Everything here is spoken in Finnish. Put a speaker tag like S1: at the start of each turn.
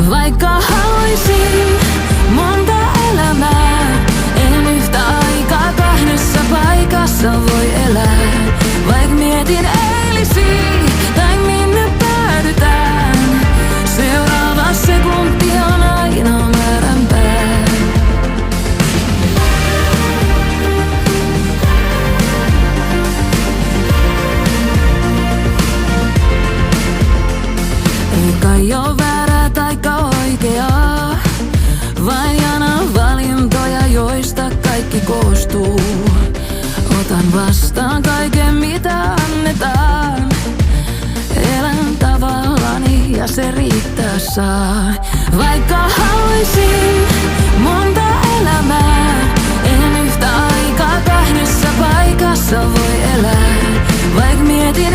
S1: Vaikka haluaisin monta elämää, en yhtä aikaa kahdessa paikassa voi elää. Vaik mietin eilisiä tai minne päädytään, seuraava sekunti on aina määränpää. Ei kai oo väärää taikka oikeaa, vain jana valintoja, joista kaikki koostuu. Otan vastaan kaiken mitä annetaan, elän tavallani ja se riittää saa. Vaikka haluaisin monta elämää, en yhtä aikaa kahdessa paikassa voi elää. Vaik mietin